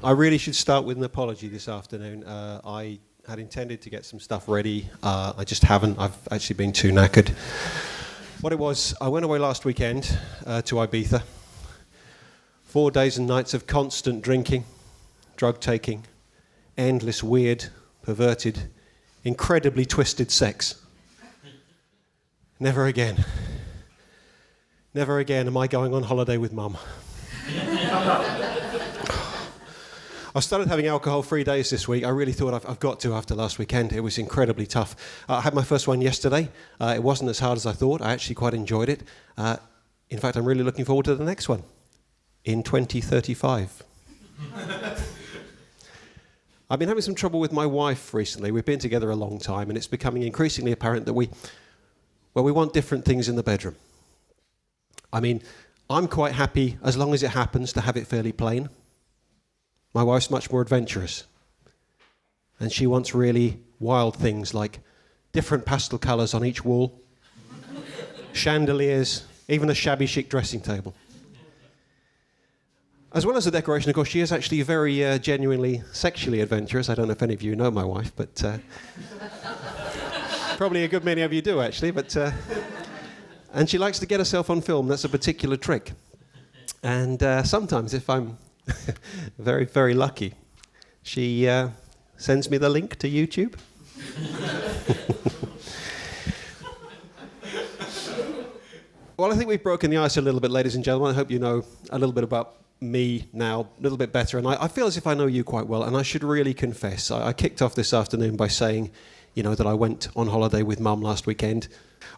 I really should start with an apology this afternoon. I had intended to get some stuff ready. I just haven't. I've actually been too knackered. What it was, I went away last weekend to Ibiza. 4 days and nights of constant drinking, drug taking, endless weird, perverted, incredibly twisted sex. Never again. Never again am I going on holiday with Mum. I started having alcohol-free days this week. I really thought I've got to after last weekend. It was incredibly tough. I had my first one yesterday. It wasn't as hard as I thought. I actually quite enjoyed it. In fact, I'm really looking forward to the next one in 2035. I've been having some trouble with my wife recently. We've been together a long time, and it's becoming increasingly apparent that we want different things in the bedroom. I mean, I'm quite happy, as long as it happens, to have it fairly plain. My wife's much more adventurous. And she wants really wild things like different pastel colours on each wall, chandeliers, even a shabby chic dressing table. As well as the decoration, of course, she is actually very genuinely sexually adventurous. I don't know if any of you know my wife, but probably a good many of you do, actually. But and she likes to get herself on film. That's a particular trick. And sometimes, if I'm very, very lucky, she sends me the link to YouTube. Well, I think we've broken the ice a little bit, ladies and gentlemen. I hope you know a little bit about me now, a little bit better. And I feel as if I know you quite well, and I should really confess. I kicked off this afternoon by saying, that I went on holiday with Mum last weekend.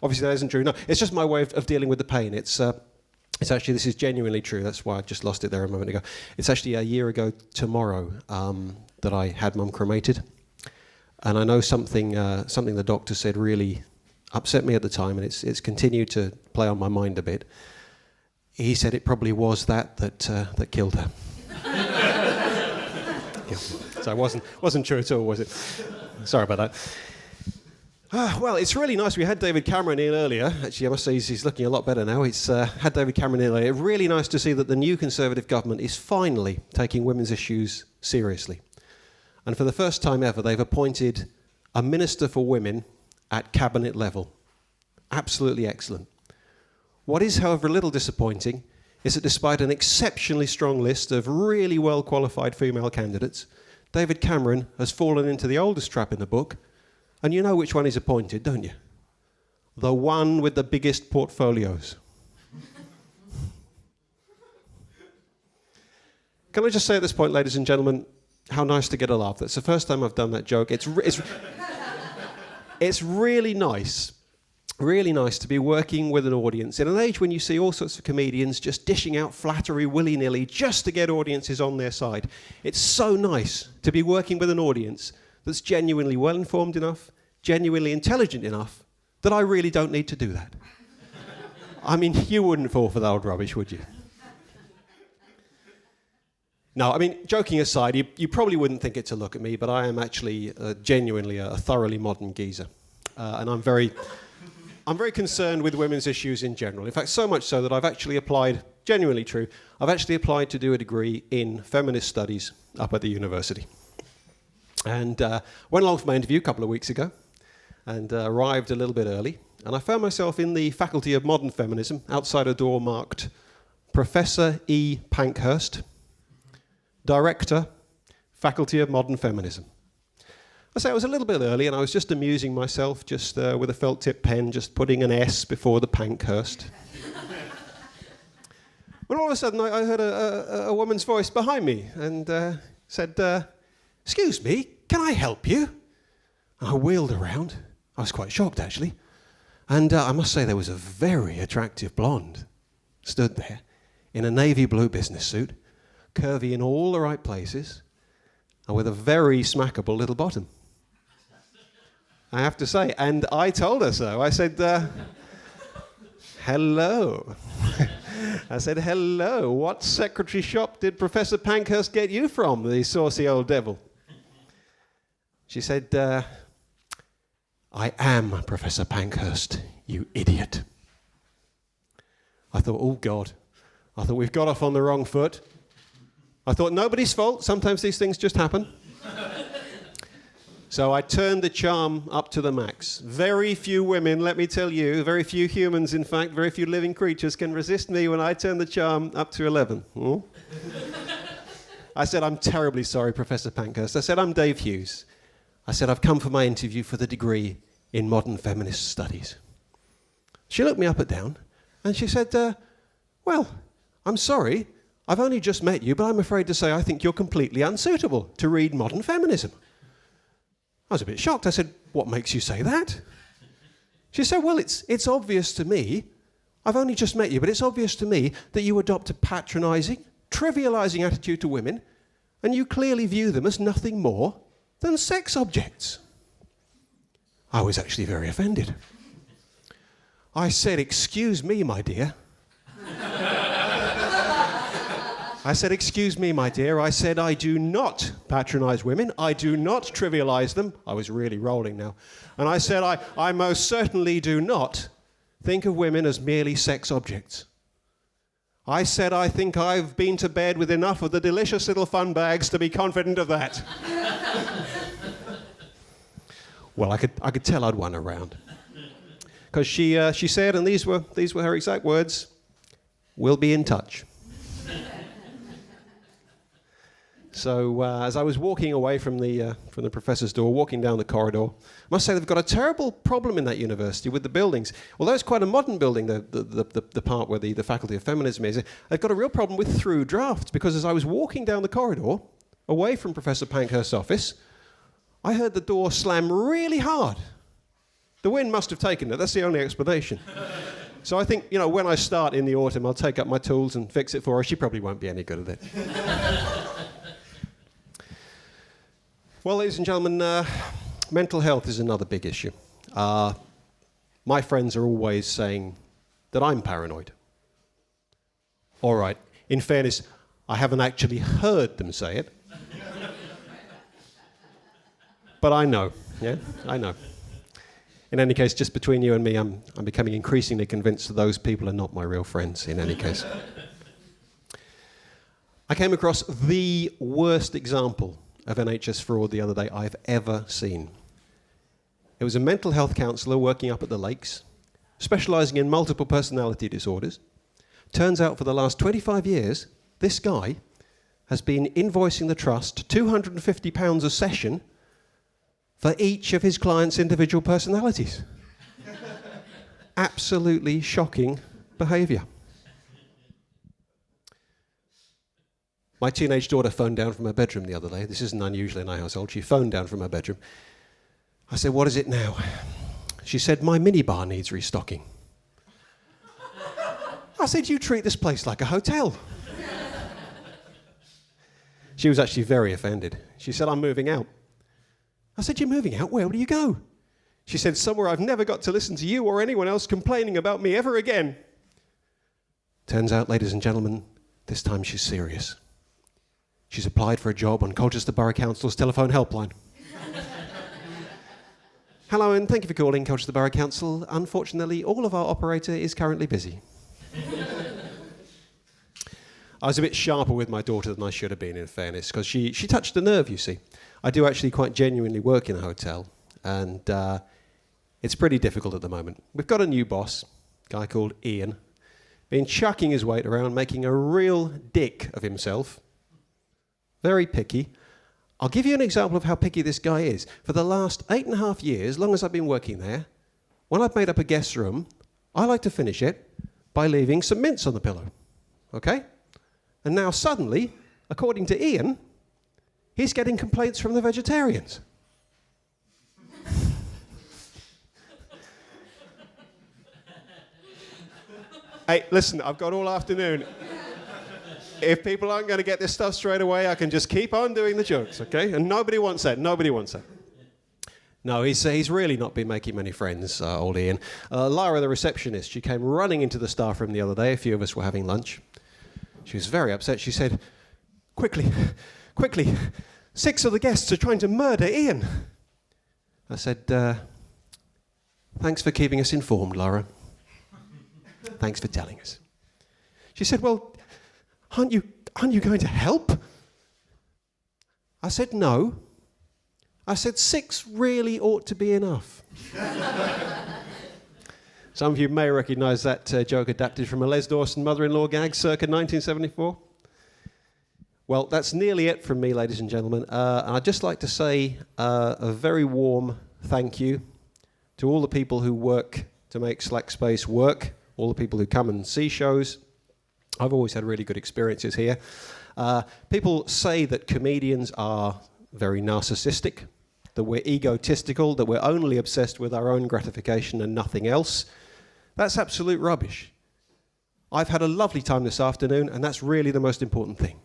Obviously, that isn't true. No, it's just my way of dealing with the pain. It's actually, this is genuinely true. That's why I just lost it there a moment ago. It's actually a year ago tomorrow that I had Mum cremated. And I know something the doctor said really upset me at the time, and it's continued to play on my mind a bit. He said it probably was that killed her. Yeah. So it wasn't true at all, was it? Sorry about that. Well, it's really nice. We had David Cameron in earlier. Actually, I must say he's looking a lot better now. He's had David Cameron in earlier. Really nice to see that the new Conservative government is finally taking women's issues seriously. And for the first time ever, they've appointed a Minister for Women at cabinet level. Absolutely excellent. What is, however, a little disappointing is that despite an exceptionally strong list of really well-qualified female candidates, David Cameron has fallen into the oldest trap in the book. And you know which one he's appointed, don't you? The one with the biggest portfolios. Can I just say at this point, ladies and gentlemen, how nice to get a laugh. That's the first time I've done that joke. It's really nice to be working with an audience in an age when you see all sorts of comedians just dishing out flattery willy-nilly just to get audiences on their side. It's so nice to be working with an audience that's genuinely well-informed enough, genuinely intelligent enough, that I really don't need to do that. I mean, you wouldn't fall for that old rubbish, would you? No, I mean, joking aside, you probably wouldn't think it to look at me, but I am actually genuinely a thoroughly modern geezer. And I'm very concerned with women's issues in general. In fact, so much so that I've actually applied, genuinely true, I've actually applied to do a degree in feminist studies up at the university. And went along for my interview a couple of weeks ago and arrived a little bit early. And I found myself in the Faculty of Modern Feminism, outside a door marked Professor E. Pankhurst, Director, Faculty of Modern Feminism. I say I was a little bit early, and I was just amusing myself, just with a felt tip pen, just putting an S before the Pankhurst. When all of a sudden I heard a woman's voice behind me and said, "Excuse me, can I help you?" And I wheeled around. I was quite shocked, actually. And I must say there was a very attractive blonde stood there in a navy blue business suit, curvy in all the right places, and with a very smackable little bottom. I have to say. And I told her so. I said, hello. I said, hello. What secretary shop did Professor Pankhurst get you from, the saucy old devil? She said, I am Professor Pankhurst, you idiot. I thought, oh God. I thought, we've got off on the wrong foot. I thought, nobody's fault. Sometimes these things just happen. So I turned the charm up to the max. Very few women, let me tell you, very few humans, in fact, very few living creatures can resist me when I turn the charm up to 11. I said, I'm terribly sorry, Professor Pankhurst. I said, I'm Dave Hughes. I said, I've come for my interview for the degree in modern feminist studies. She looked me up and down, and she said, well, I'm sorry, I've only just met you, but I'm afraid to say I think you're completely unsuitable to read modern feminism. I was a bit shocked. I said, what makes you say that? She said, well, it's obvious to me, I've only just met you, but it's obvious to me that you adopt a patronising, trivialising attitude to women, and you clearly view them as nothing more than sex objects. I was actually very offended. I said, excuse me, my dear. I said, excuse me, my dear. I said, I do not patronise women. I do not trivialise them. I was really rolling now. And I said, I most certainly do not think of women as merely sex objects. I said, I think I've been to bed with enough of the delicious little fun bags to be confident of that. Well, I could tell I'd won a round. Because she said, and these were her exact words, we'll be in touch. So as I was walking away from the professor's door, walking down the corridor, I must say they've got a terrible problem in that university with the buildings. Although it's quite a modern building, the part where the Faculty of Feminism is, they've got a real problem with through drafts, because as I was walking down the corridor, away from Professor Pankhurst's office, I heard the door slam really hard. The wind must have taken it, that's the only explanation. So I think, when I start in the autumn, I'll take up my tools and fix it for her. She probably won't be any good at it. Well, ladies and gentlemen, mental health is another big issue. My friends are always saying that I'm paranoid. All right, in fairness, I haven't actually heard them say it. But I know, yeah, I know. In any case, just between you and me, I'm becoming increasingly convinced that those people are not my real friends, in any case. I came across the worst example of NHS fraud the other day I've ever seen. It was a mental health counsellor working up at the Lakes, specialising in multiple personality disorders. Turns out for the last 25 years, this guy has been invoicing the trust £250 a session for each of his clients' individual personalities. Absolutely shocking behaviour. My teenage daughter phoned down from her bedroom the other day. This isn't unusual in our household. She phoned down from her bedroom. I said, what is it now? She said, my minibar needs restocking. I said, you treat this place like a hotel. She was actually very offended. She said, I'm moving out. I said, you're moving out? Where will you go? She said, somewhere I've never got to listen to you or anyone else complaining about me ever again. Turns out, ladies and gentlemen, this time she's serious. She's applied for a job on Colchester Borough Council's telephone helpline. Hello, and thank you for calling Colchester Borough Council. Unfortunately, all of our operator is currently busy. I was a bit sharper with my daughter than I should have been, in fairness, because she touched a nerve, you see. I do actually quite genuinely work in a hotel, and it's pretty difficult at the moment. We've got a new boss, a guy called Ian, been chucking his weight around, making a real dick of himself. Very picky. I'll give you an example of how picky this guy is. For the last 8.5 years, long as I've been working there, when I've made up a guest room, I like to finish it by leaving some mints on the pillow. Okay? And now suddenly, according to Ian, he's getting complaints from the vegetarians. Hey, listen, I've got all afternoon. If people aren't going to get this stuff straight away, I can just keep on doing the jokes, okay? And nobody wants that. Nobody wants that. No, he's really not been making many friends, old Ian. Lara, the receptionist, she came running into the staff room the other day. A few of us were having lunch. She was very upset. She said, quickly, 6 of the guests are trying to murder Ian. I said, thanks for keeping us informed, Lara. Thanks for telling us. She said, well, aren't you going to help? I said, no. I said, 6 really ought to be enough. Some of you may recognise that joke adapted from a Les Dawson mother-in-law gag circa 1974. Well, that's nearly it from me, ladies and gentlemen. And I'd just like to say a very warm thank you to all the people who work to make Slack Space work, all the people who come and see shows. I've always had really good experiences here. People say that comedians are very narcissistic, that we're egotistical, that we're only obsessed with our own gratification and nothing else. That's absolute rubbish. I've had a lovely time this afternoon, and that's really the most important thing.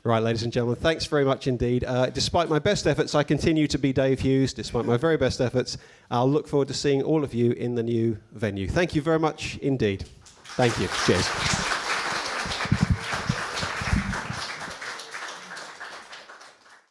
Right, ladies and gentlemen, thanks very much indeed. Despite my best efforts, I continue to be Dave Hughes. Despite my very best efforts, I'll look forward to seeing all of you in the new venue. Thank you very much indeed. Thank you. Cheers.